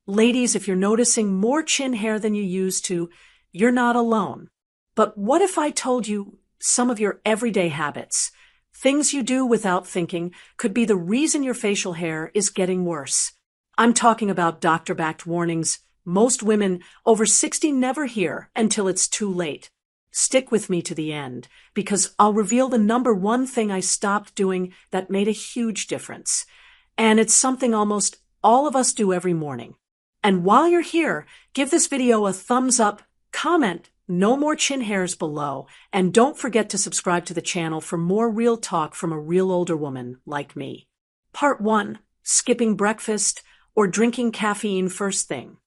Ladies, if you're noticing more chin hair than you used to, you're not alone. But what if I told you some of your everyday habits, things you do without thinking, could be the reason your facial hair is getting worse? I'm talking about doctor-backed warnings most women over 60 never hear until it's too late. Stick with me to the end, because I'll reveal the number one thing I stopped doing that made a huge difference. And it's something almost all of us do every morning. And while you're here, give this video a thumbs up, comment, no more chin hairs below, and don't forget to subscribe to the channel for more real talk from a real older woman like me. Part 1. Skipping breakfast or drinking caffeine first thing.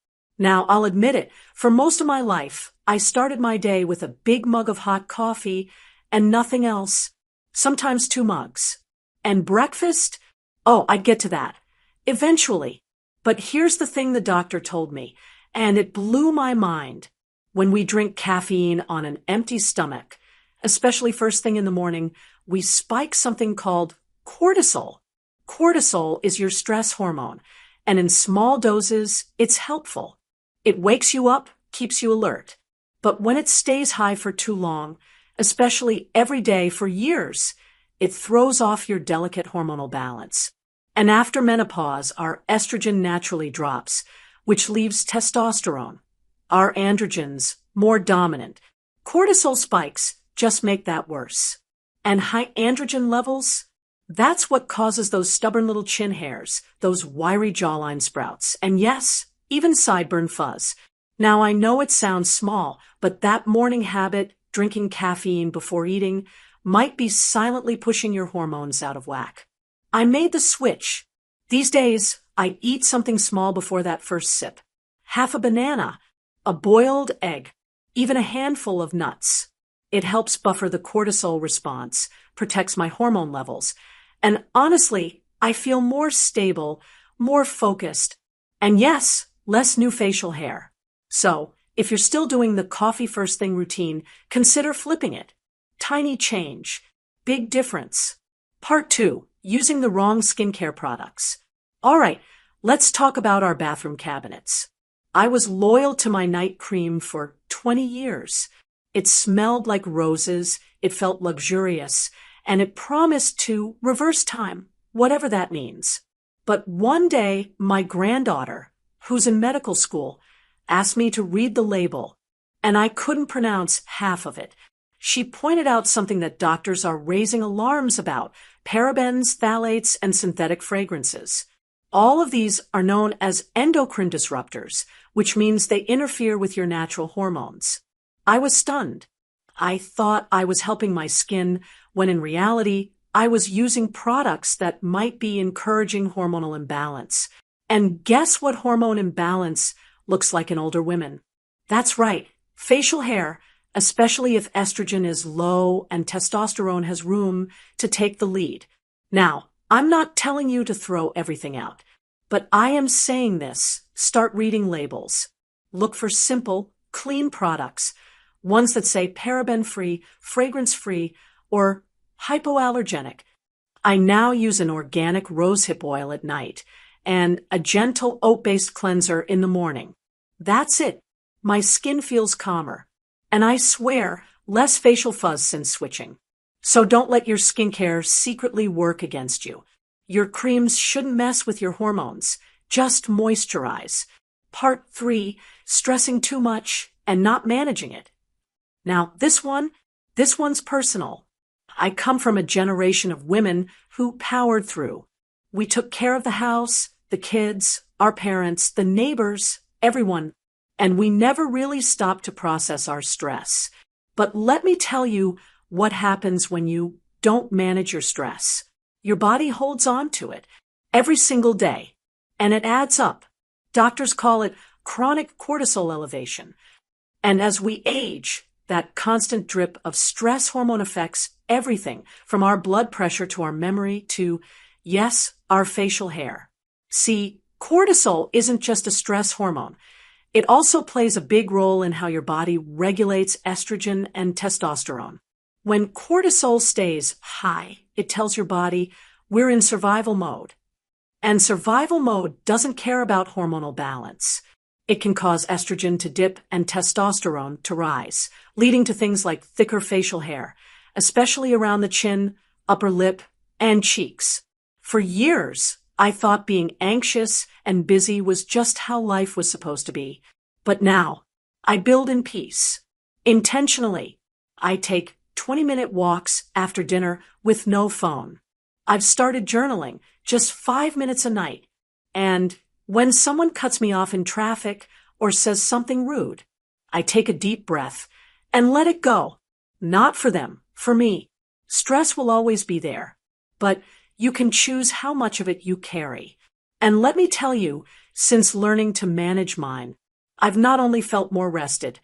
Now, I'll admit it, for most of my life, I started my day with a big mug of hot coffee and nothing else, sometimes 2 mugs. And breakfast? Oh, I'd get to that. Eventually. But here's the thing the doctor told me, and it blew my mind. When we drink caffeine on an empty stomach, especially first thing in the morning, we spike something called cortisol. Cortisol is your stress hormone, and in small doses, it's helpful. It wakes you up, keeps you alert. But when it stays high for too long, especially every day for years, it throws off your delicate hormonal balance. And after menopause, our estrogen naturally drops, which leaves testosterone, our androgens, more dominant. Cortisol spikes just make that worse. And high androgen levels? That's what causes those stubborn little chin hairs, those wiry jawline sprouts, and yes, even sideburn fuzz. Now, I know it sounds small, but that morning habit, drinking caffeine before eating, might be silently pushing your hormones out of whack. I made the switch. These days, I eat something small before that first sip. Half a banana, a boiled egg, even a handful of nuts. It helps buffer the cortisol response, protects my hormone levels, and honestly, I feel more stable, more focused, and yes, less new facial hair. So, if you're still doing the coffee first thing routine, consider flipping it. Tiny change, big difference. Part 2. Using the wrong skincare products. All right, let's talk about our bathroom cabinets. I was loyal to my night cream for 20 years. It smelled like roses, it felt luxurious, and it promised to reverse time, whatever that means. But one day, my granddaughter, who's in medical school, asked me to read the label, and I couldn't pronounce half of it. She pointed out something that doctors are raising alarms about: parabens, phthalates, and synthetic fragrances. All of these are known as endocrine disruptors, which means they interfere with your natural hormones. I was stunned. I thought I was helping my skin, when in reality, I was using products that might be encouraging hormonal imbalance. And guess what hormone imbalance looks like in older women? That's right, facial hair, especially if estrogen is low and testosterone has room to take the lead. Now, I'm not telling you to throw everything out, but I am saying this: start reading labels. Look for simple, clean products, ones that say paraben-free, fragrance-free, or hypoallergenic. I now use an organic rosehip oil at night and a gentle oat-based cleanser in the morning. That's it. My skin feels calmer. And I swear, less facial fuzz since switching. So don't let your skincare secretly work against you. Your creams shouldn't mess with your hormones. Just moisturize. Part 3. Stressing too much and not managing it. Now, this one's personal. I come from a generation of women who powered through. We took care of the house, the kids, our parents, the neighbors, everyone. And we never really stopped to process our stress. But let me tell you what happens when you don't manage your stress. Your body holds on to it every single day, and it adds up. Doctors call it chronic cortisol elevation. And as we age, that constant drip of stress hormone affects everything from our blood pressure to our memory to, yes, our facial hair. See, cortisol isn't just a stress hormone. It also plays a big role in how your body regulates estrogen and testosterone. When cortisol stays high, it tells your body, we're in survival mode. And survival mode doesn't care about hormonal balance. It can cause estrogen to dip and testosterone to rise, leading to things like thicker facial hair, especially around the chin, upper lip, and cheeks. For years, I thought being anxious and busy was just how life was supposed to be. But now, I build in peace. Intentionally, I take 20-minute walks after dinner with no phone. I've started journaling, just 5 minutes a night. And when someone cuts me off in traffic or says something rude, I take a deep breath and let it go. Not for them, for me. Stress will always be there, but you can choose how much of it you carry. And let me tell you, since learning to manage mine, I've not only felt more rested,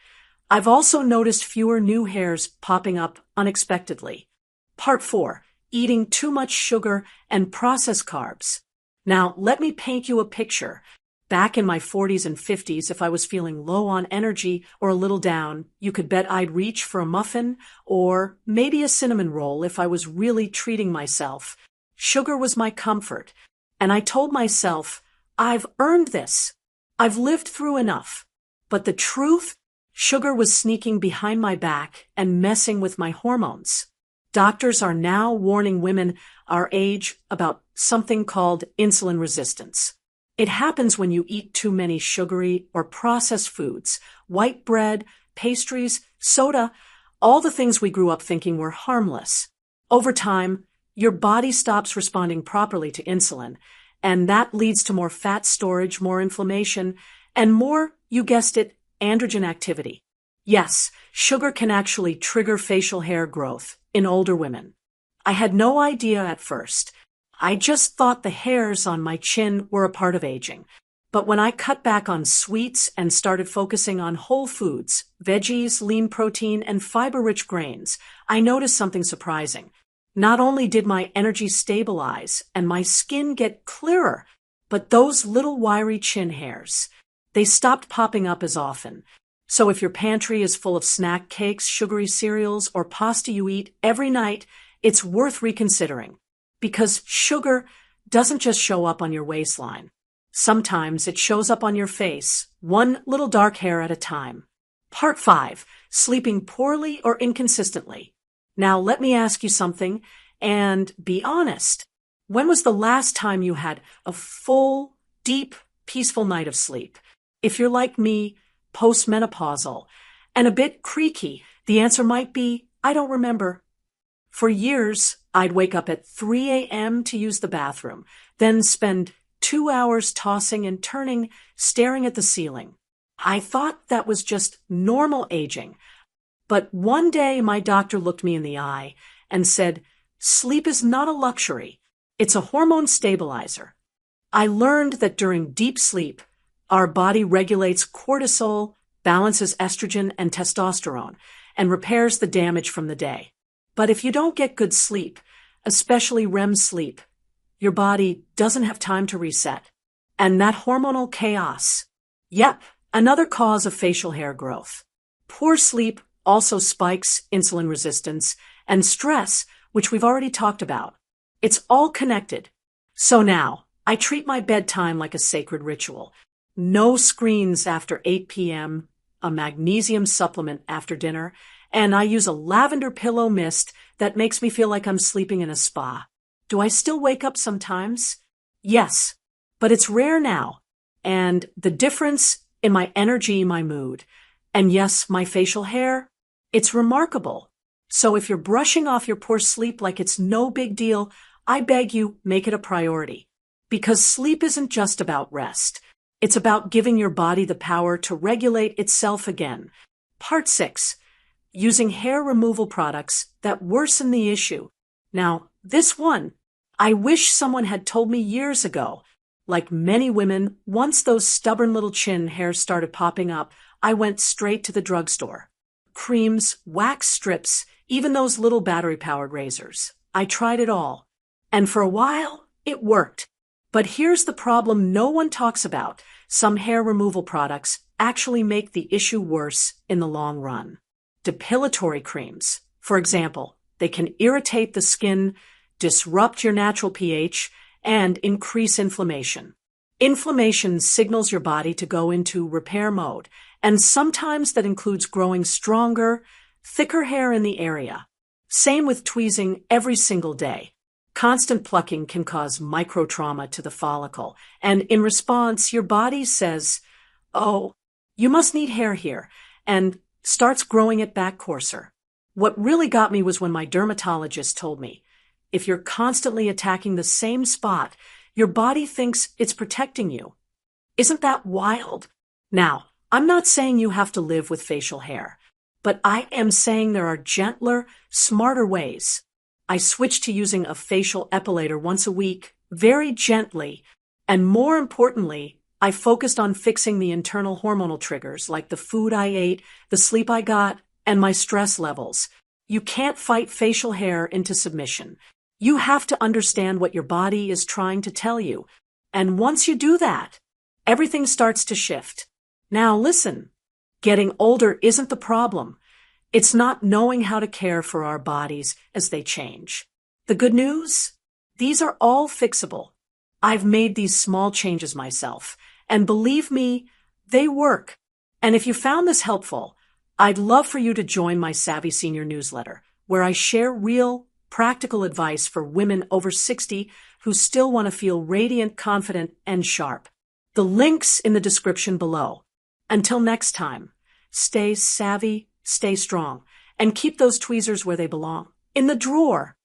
I've also noticed fewer new hairs popping up unexpectedly. Part 4. Eating too much sugar and processed carbs. Now, let me paint you a picture. Back in my 40s and 50s, if I was feeling low on energy or a little down, you could bet I'd reach for a muffin or maybe a cinnamon roll if I was really treating myself. Sugar was my comfort, and I told myself, I've earned this. I've lived through enough. But the truth, sugar was sneaking behind my back and messing with my hormones. Doctors are now warning women our age about something called insulin resistance. It happens when you eat too many sugary or processed foods, white bread, pastries, soda, all the things we grew up thinking were harmless. Over time, your body stops responding properly to insulin, and that leads to more fat storage, more inflammation, and more, you guessed it, androgen activity. Yes, sugar can actually trigger facial hair growth in older women. I had no idea at first. I just thought the hairs on my chin were a part of aging. But when I cut back on sweets and started focusing on whole foods, veggies, lean protein, and fiber-rich grains, I noticed something surprising. Not only did my energy stabilize and my skin get clearer, but those little wiry chin hairs, they stopped popping up as often. So if your pantry is full of snack cakes, sugary cereals, or pasta you eat every night, it's worth reconsidering. Because sugar doesn't just show up on your waistline. Sometimes it shows up on your face, one little dark hair at a time. Part 5. Sleeping poorly or inconsistently. Now let me ask you something, and be honest. When was the last time you had a full, deep, peaceful night of sleep? If you're like me, postmenopausal, and a bit creaky, the answer might be, I don't remember. For years, I'd wake up at 3 a.m. to use the bathroom, then spend 2 hours tossing and turning, staring at the ceiling. I thought that was just normal aging. But one day my doctor looked me in the eye and said, sleep is not a luxury. It's a hormone stabilizer. I learned that during deep sleep, our body regulates cortisol, balances estrogen and testosterone, and repairs the damage from the day. But if you don't get good sleep, especially REM sleep, your body doesn't have time to reset. And that hormonal chaos, yep, another cause of facial hair growth. Poor sleep also spikes insulin resistance and stress, which we've already talked about. It's all connected. So now, I treat my bedtime like a sacred ritual. No screens after 8 p.m., a magnesium supplement after dinner, and I use a lavender pillow mist that makes me feel like I'm sleeping in a spa. Do I still wake up sometimes? Yes, but it's rare now. And the difference in my energy, my mood, and yes, my facial hair, it's remarkable. So if you're brushing off your poor sleep like it's no big deal, I beg you, make it a priority. Because sleep isn't just about rest. It's about giving your body the power to regulate itself again. Part 6. Using hair removal products that worsen the issue. Now, this one, I wish someone had told me years ago. Like many women, once those stubborn little chin hairs started popping up, I went straight to the drugstore. Creams, wax strips, even those little battery-powered razors. I tried it all. And for a while, it worked. But here's the problem no one talks about. Some hair removal products actually make the issue worse in the long run. Depilatory creams, for example, they can irritate the skin, disrupt your natural pH, and increase inflammation. Inflammation signals your body to go into repair mode, and sometimes that includes growing stronger, thicker hair in the area. Same with tweezing every single day. Constant plucking can cause microtrauma to the follicle, and in response, your body says, "Oh, you must need hair here," and starts growing it back coarser. What really got me was when my dermatologist told me, if you're constantly attacking the same spot, your body thinks it's protecting you. Isn't that wild? Now, I'm not saying you have to live with facial hair, but I am saying there are gentler, smarter ways. I switched to using a facial epilator once a week, very gently, and more importantly, I focused on fixing the internal hormonal triggers like the food I ate, the sleep I got, and my stress levels. You can't fight facial hair into submission. You have to understand what your body is trying to tell you. And once you do that, everything starts to shift. Now listen, getting older isn't the problem. It's not knowing how to care for our bodies as they change. The good news? These are all fixable. I've made these small changes myself, and believe me, they work. And if you found this helpful, I'd love for you to join my Savvy Senior newsletter, where I share real, practical advice for women over 60 who still want to feel radiant, confident, and sharp. The link's in the description below. Until next time, stay savvy, stay strong, and keep those tweezers where they belong, in the drawer.